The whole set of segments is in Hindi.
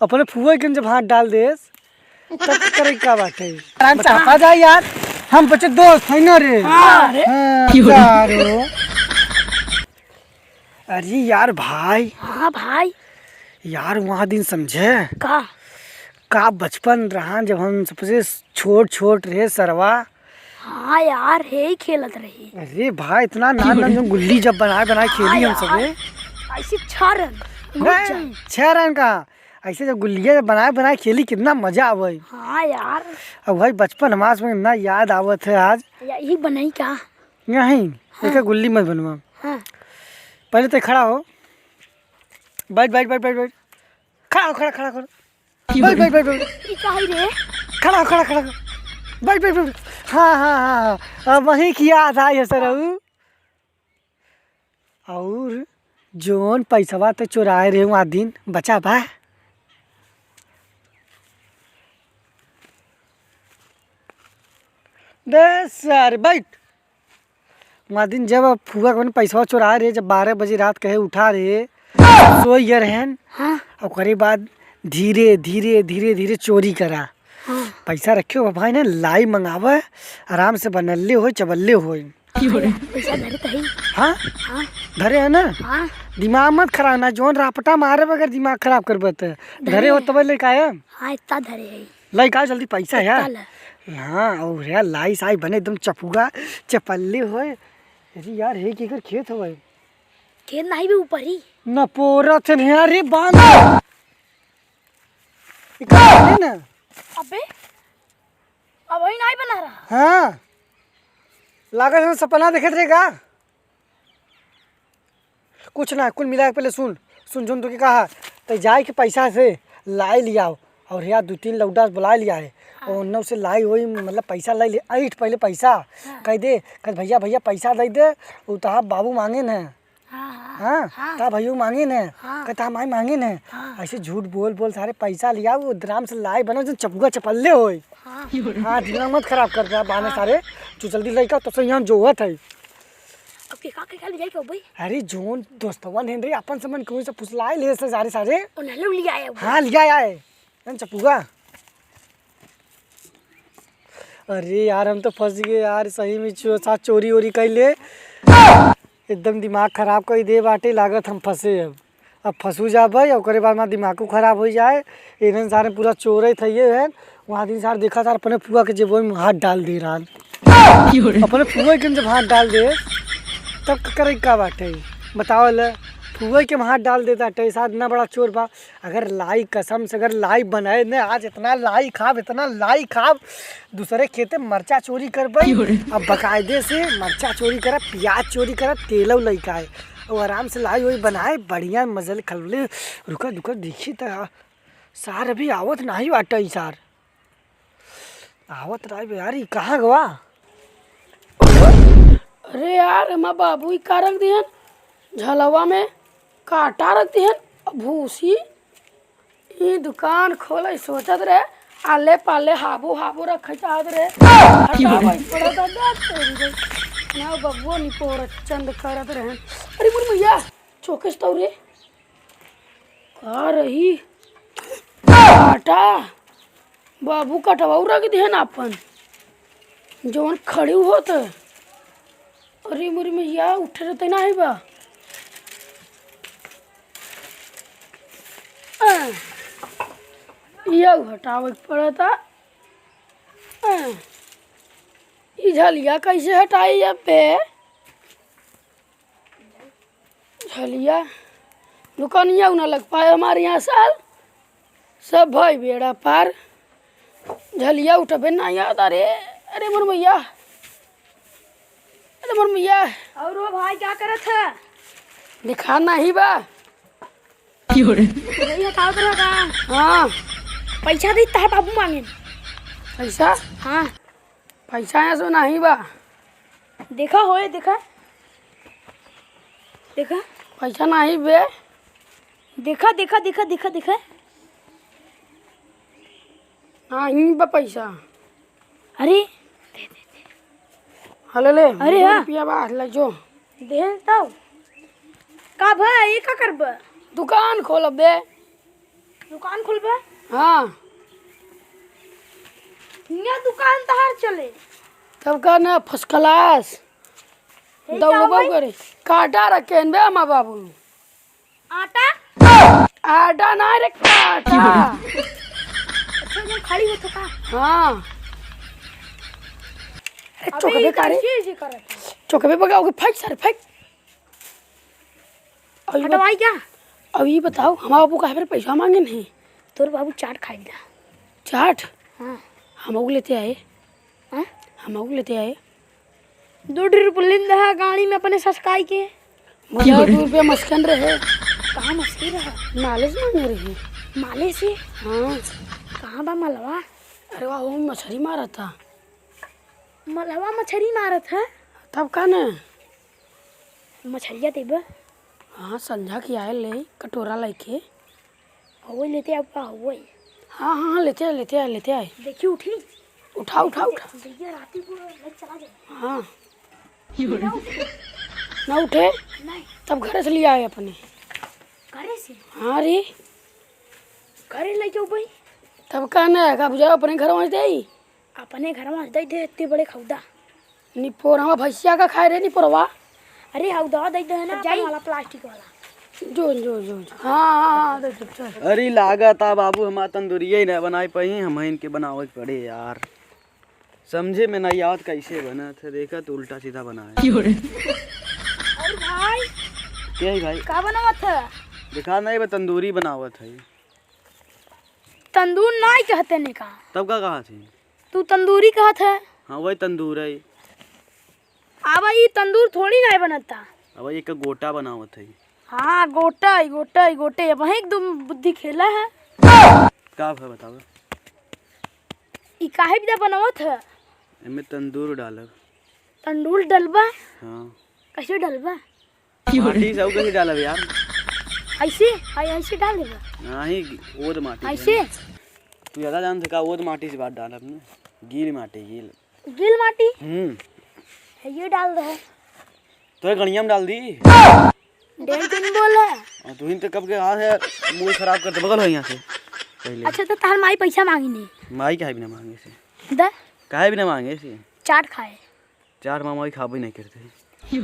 अपने फुआ के जब हाथ डाल दे तब करे का बात है। आराम से आ जा यार, हम बच्चे दोस्त है ना रे। अरे यार भाई। हाँ भाई यार वहाँ दिन समझे का बचपन रहा जब हम सबसे छोट छोट रहे सरवा। हाँ यार है ही खेलत रही। अरे भाई इतना नान जो गुल्ली जब बनाए खेली हम सबे ऐसे 6 रन 6 रन का ऐसे जब गुल्लियाँ जब बनाए खेली कितना मजा आवे। हाँ यार अब भाई बचपन हमारे में इतना याद आवत है आज। यही बनाई क्या नहीं एक गुल्ली मत बनवा। हाँ। पहले तो खड़ा हो, बैठ खड़ा बैठ हाँ अब वही किया था ये सर। और जोन पैसा तो चुराए रहे वहाँ दिन बचा बा। सर बैठ वहाँ दिन जब फुआ को पैसा चुराए रहे, जब 12 बजे रात कहे उठा रहे सो ये रहन। हाँ। और करे बाद धीरे धीरे चोरी करा। हाँ। पैसा रखे भाई ने लाई मंगावे आराम से बनल्ले हो चबल्ले हो। पैसा धरे तो है। हाँ हाँ। धरे है ना। हाँ। दिमाग मत खराब ना, जोन रापटा मारे बगैर दिमाग खराब कर धरे हो तब लेके आए। हाँ इतना धरे है। लेके आओ जल्दी पैसा यार। हाँ और यार लाई साई बने एकदम चपुगा चपल्ले हो। अरे यार है कि खेत हो खेत नहीं भी ऊपर ही न पोरा थे अरे बांध ना। अबे अब वही नहीं बना रहा। हाँ लागत है सपना देखे रहेगा कुछ ना कुल मिला के पहले सुन तो क्या कहा तो जाए के पैसा से लाई लिया और यार 2-3 लौटा बुला लिया है। और उन्होंने से लाई हुई मतलब पैसा लाई ले ऐठ पहले पैसा कह दे कह भैया पैसा दे दे वो तो बाबू मांगे न। हाँ ता भैया मांगे न कहता माई मांगे न। ऐसे झूठ बोल सारे पैसा लिया वो आराम से लाई बना जो चपुआ चपल्ले हो। हाँ दिमाग मत खराब कर रहा बाने सारे जो जल्दी लड़का तो यहाँ जोहत है। अब के का ले जाए क्यों भाई। अरे जोन दोस्तवन है रे अपन समन कोई से पुछलाए ले सारे उन्हें लिया आए। हाँ लिया आए चपुआ। अरे यार हम तो फंस गए यार सही में साथ चोरी वोरी कर ले एकदम दिमाग खराब कर दे बाटे लागत हम फंसे। अब फंसू जा भाई और बाद में दिमाग खराब हो जाए। इन्हें सारे पूरा चोरे थे है वहाँ दिन सार देखा था अपने फुआ के जब में हाथ डाल दे रहा अपने फुआ के जब हाथ डाल दे तब करे का बाटे बताओ ल फुआ के हाथ डाल देता ऐसा इतना बड़ा चोर बा। अगर लाई कसम से अगर लाई बनाए न आज इतना लाई खाब दूसरे खेते मरचा चोरी कर पाई। अब बकायदे से मरचा चोरी करा प्याज चोरी करा तेलव लइका है और आराम से लाई वही बनाए बढ़िया मजल खलले रुका देखी तो सार अभी आवत नहीं बाटा सार आवत रहा यार कहाँ गवा। अरे यार हमारे बाबू ही का रख दिहन झलवा में काटा रख दिहन भूसी ये दुकान खोल सोचत रहे आले पाले हाबो रख चाहत रहे ना बबुआ निपोर चंद करत रहे। अरे बोल भैया चौकस तो रे का रही काटा बाबू कटवाऊ रख दिहन अपन जवन खड़ी होत। अरे मुरी मैया उठ रहते ना है बा यह हटावे पड़ा था। ये झलिया कैसे हटाई अब पे झलिया दुकानिया ना लग पाए हमारे यहाँ साल सब भाई बेड़ा पार झलिया उठबे ना याद। अरे मोर मैया और वो भाई क्या करे थे दिखाना ही बा। हाँ पैसा देता है बाबू मांगे पैसा। हाँ पैसा यहाँ सो नहीं बा देखा होए देखा पैसा नहीं बे देखा हाँ ही बा पैसा। अरे हले ले अरे हाँ रुपया बा ले जो देन तो का भाई ये का करब? दुकान खोलब बे। दुकान खोलबे? हाँ। हियां दुकान तहार चले तब का ना फर्स्ट क्लास दौड़बो करे। काटा रखेन बे माँ बाबू। आटा? आटा ना रे काटा। अच्छा जब खाली होता का? हाँ। चौके करे? चौके पे पकाओगे फेंक सारे फेंक। हटवाई क्या? अब ये बताओ हमारे बाबू कहाँ पर पैसा मांगे नहीं? तोर बाबू चाट खाएगा। चाट? हाँ। हम लेते आए। हाँ? हम लेते आए। 2 रुपये लिंद है गाड़ी में अपने सस्काई के। मुझे 2 रुपये मस्कन रहे। कहाँ मस्की रहा? माले से मांगे रहे। माले से? हाँ। कहाँ बा मलवा? अरे वाह वो मछली मारा था। मलवा मछली मारा था? तब का ना? मछलिया देबा? हाँ संध्या की आए ले कटोरा लेके। हवई लेते आपका हवई। हाँ हाँ लेते आए। देखिए उठी। उठा। देखिए राती को ले चला जाए। हाँ। ना उठे? नहीं। तब घर से ले आए अपने। घर से? हाँ रे। घर लेके भाई। तब का ना का बुझा अपने घर में दे। अपने घर में दे इतने बड़े खौदा। निपोर हम भैंसिया का खाए रे निपोरवा। अरे हौदा दे है ना वाला प्लास्टिक वाला। जो हाँ दे चल। अरे लागत आ बाबू हमारा तंदूरिया ही नहीं बनाई पाई हम इनके बनावे पड़े यार। समझे में नहीं याद कैसे बना था देखा तो उल्टा सीधा बनाया। और भाई क्या है भाई? का बनावा था? दिखा नहीं तंदूरी बनावत है। तंदूर नहीं कहते ने का। तब का कहा थी? तू तंदूरी कहा था। हाँ वही तंदूर है। अब ये तंदूर थोड़ी नहीं बनता। अब एक गोटा बनावत है। हाँ गोटे वही एकदम बुद्धि खेला है। का है बताओ? ई काहे बिना बनावत है? इनमें तंदूर डालब। तंदूर डलबा? हाँ। कैसे डलबा? माटी से कैसे डालब यार? ऐसे डाल देबा? नहीं ओद माटी। ऐसे? तू ज्यादा जानते का ओद माटी से बात डालब ना। गील माटी गील माटी? ये डाल दे। तो गणिया में डाल दी। डेढ़ दिन बोला। तू ही तो कब के हाथ है मुंह खराब करते बगल है यहाँ से पहले। अच्छा तो तार माई पैसा मांगी नहीं? माई काहे बिना मांगे से? दा काहे बिना मांगे से? चाट खाए। चाट मामा खा भी नहीं करते।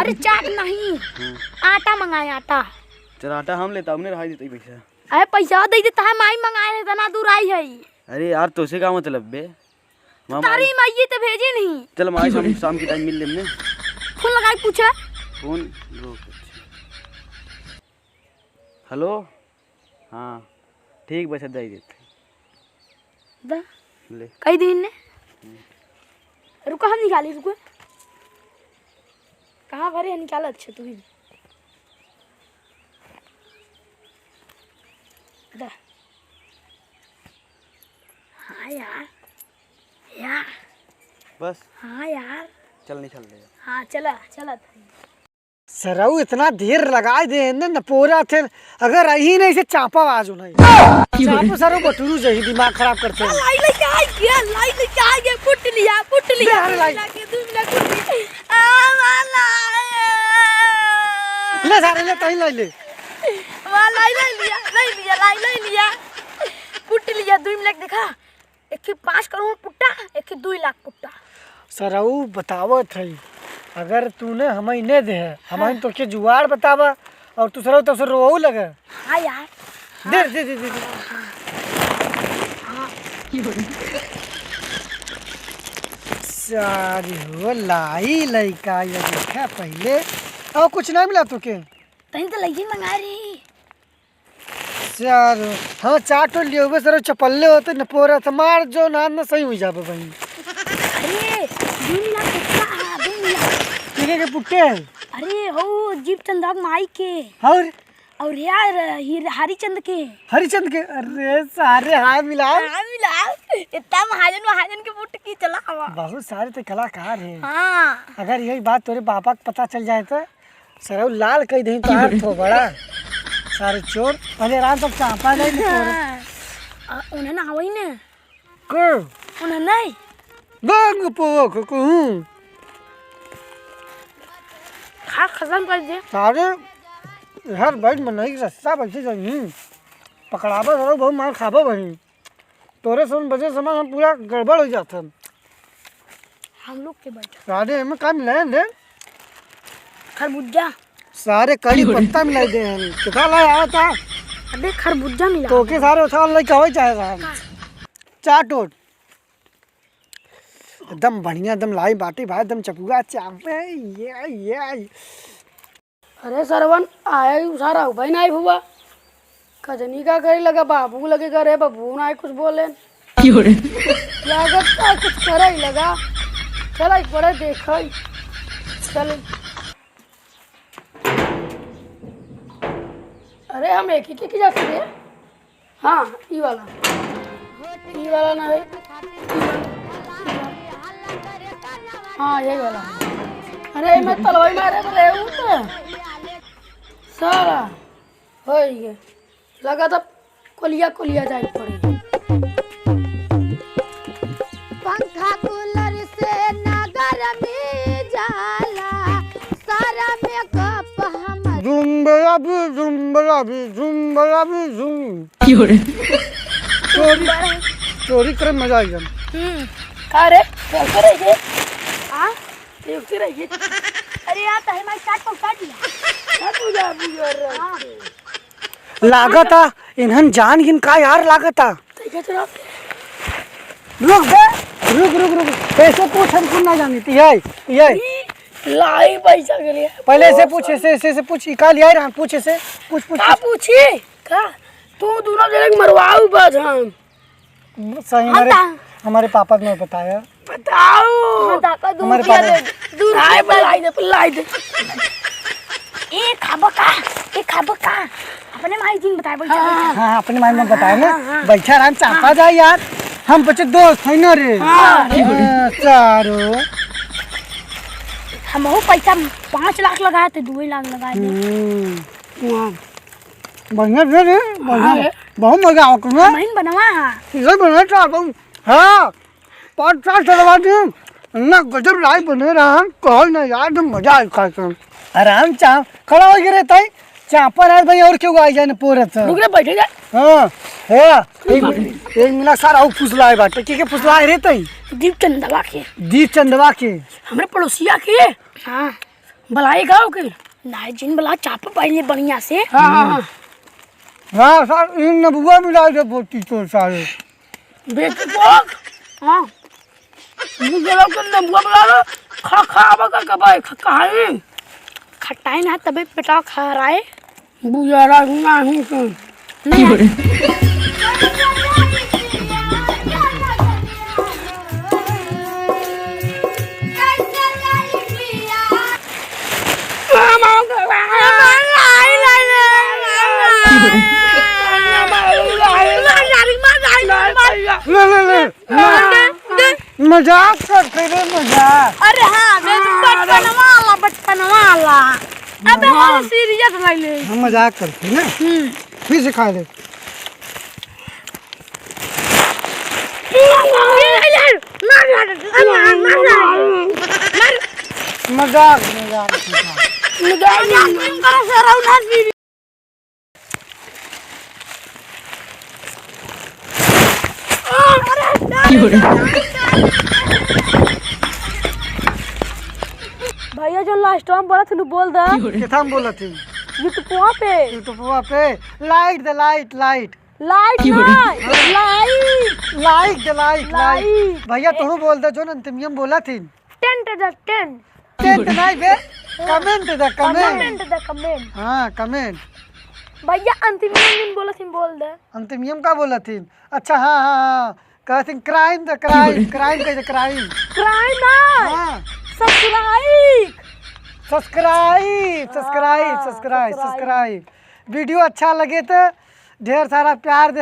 अरे चाट नहीं आटा मंगाए आटा। चल आटा हम लेता हमने रहा देते पैसा। अरे पैसा दे देता है माई मंगाए है तना दूर आई है। अरे यार तो से का मतलब बे? तारी माई तो भेजी नहीं। चल माई शाम के टाइम मिल लेने। फोन लगाई पूछा। फोन हेलो हाँ ठीक बस दे देते दा ले कई दिन ने रुको हम निकाली रुको। कहाँ भरे निकाला? अच्छा तू ही दा। हाँ यार बस। हाँ यार चल नहीं चल रहे। हाँ चला सरऊ इतना देर लगा दे न पोरा थे अगर रही नहीं से चापा आवाज नहीं। चापो सरऊ बटुरु जही दिमाग खराब करते हैं। लाई लेके आ गया पुट लिया के दूध में कुट ले सारे ले तई ले वाह लाई लिया पुट लिया 2 मिनट देखा। एक 5 करोड़ पुट्टा एक 2 लाख पुट्टा। सरऊ बतावत है अगर तूने हमें ने दे हमें तो के जुआड़ बतावा और तू सरऊ तो सर रोऊ लगे। हाँ यार दे सारी हो लाई लइका ये देखा पहले और कुछ नहीं मिला तुके? तहीं तो लगी मंगा रही। यार हाँ चाटो लियो सर चपल्ले होते न पोरा तो मार जो नान न सही हो जाबे भाई। अरे 2 लाख पुट्टा 2 लाख के पुट्टे हैं? अरे हो जीप चंदा माई के और यार हरिचंद के। हरिचंद के? अरे सारे हाथ मिला इतना महाजन के पुट की चला हवा। बहुत सारे तो कलाकार हैं। हाँ अगर यही बात तोरे पापा को पता चल जाए तो सरऊ लाल कह दे तो बड़ा सारे चोर पहले रात तक चापा नहीं उन्हें ना वही ने को उन्हें नहीं गंग पोख को खा खत्म कर दे। सारे हर बैठ में नहीं सस्ता बैठे जाइए पकड़ाबा जरूर बहुत मार खाबा वही तोरे सुन बजे समय हम पूरा गड़बड़ हो जाता हम लोग के बैठ सारे हमें काम मिलाए दे खरबूजा। सारे कड़ी पत्ता मिलाए दे हम कितना लाए आया था अबे खरबूजा मिला तो के सारे उछाल लेके हवाई चाहेगा हम चाट ओट एकदम बढ़िया एकदम लाई बाटी भाई एकदम चपुआ चापे ये अरे सरवन आया ही सारा भाई ना हुआ खजनी का करे लगा बाबू लगे करे बाबू ना कुछ बोले लागत का कुछ करे ही लगा चल एक बड़े देखा चल। अरे हम एक ही की जा सकते हैं। हाँ ये वाला ना है हाँ यही वाला। अरे मैं तलवाई मारे तो ले सारा हो गया लगा तब कोलिया जाए पड़ेगी। पंखा कूलर से नगर में जाला सारा मेकअप हम जुम्बरा भी चोरी करे मजा आई जान का रे चलते रहिए हाँ देखते रहिए। अरे यार तो हमारी चाट को काट दिया। लागता इन्हन जान गिन का यार लागता रुक रुक पैसे पूछ हमको ना जानती है ये लाई पैसा के लिए पहले से पूछ ऐसे पूछ का लिया रहा पूछ ऐसे पूछ का पूछी का तू दोनों जने मरवाऊ बस हम सही हमारे पापा ने बताया बताओ हमारे पापा लाई दे ए खाबो का अपने माई जी बताए बैठा हाँ अपने माई में बताया ना बैठा आराम चाहता जाए यार हम बच्चे दोस्त है ना रे चारो हम हो पैसा 5 लाख लगाए थे 2 लाख लगाए थे। बढ़िया रे बढ़िया बहुत मजा आओ करना महीन बनवा हां ये बना चाहता हूँ हाँ 5 साल चलवा दी ना गजब लाइव बने रहा कॉल ना यार तो मजा आए खाकर आराम चाह खड़ा हो गए रहता है चापर है भाई और क्यों आ जाए पूरत रुक रे बैठे जा हाँ है एक मिला सारा वो फुसला है बाटे के फुसला है रहता है दीप चंदवा के हमरे पड़ोसिया के हाँ बलाई गाँव के नाई जिन बला चाप पहले बढ़िया से हाँ सर इन नबुआ मिला दे बोटी तो सारे बेटी पोक हां मुझे लोग के नबुआ बुला लो खा का कबाई खाए खटाई ना तबे पेटा खा रहा है बुझारा ना हूं तो नहीं मजाक करते रे मजाक अरे हाँ बचपन वाला अबे हम सीरियस ले ले हम मजाक करते ना फिर सिखा दे मजाक भैया जो लास्ट में बोला तू बोल दे कितना बोला थी यूट्यूब पे यूट्यूब पे लाइट द लाइट लाइट ना लाइट भैया तू बोल दे जो अंतिम बोला थी 10 to 10 टेंट नहीं बे कमेंट द कमेंट हाँ कमेंट भैया अंतिम दिन बोला थी बोल दे अंतिम का बोला थी अच्छा हाँ कहते क्राइम द क्राइम कहते क्राइम ना हाँ सब्सक्राइब सब्सक्राइब वीडियो अच्छा लगे तो ढेर सारा प्यार दे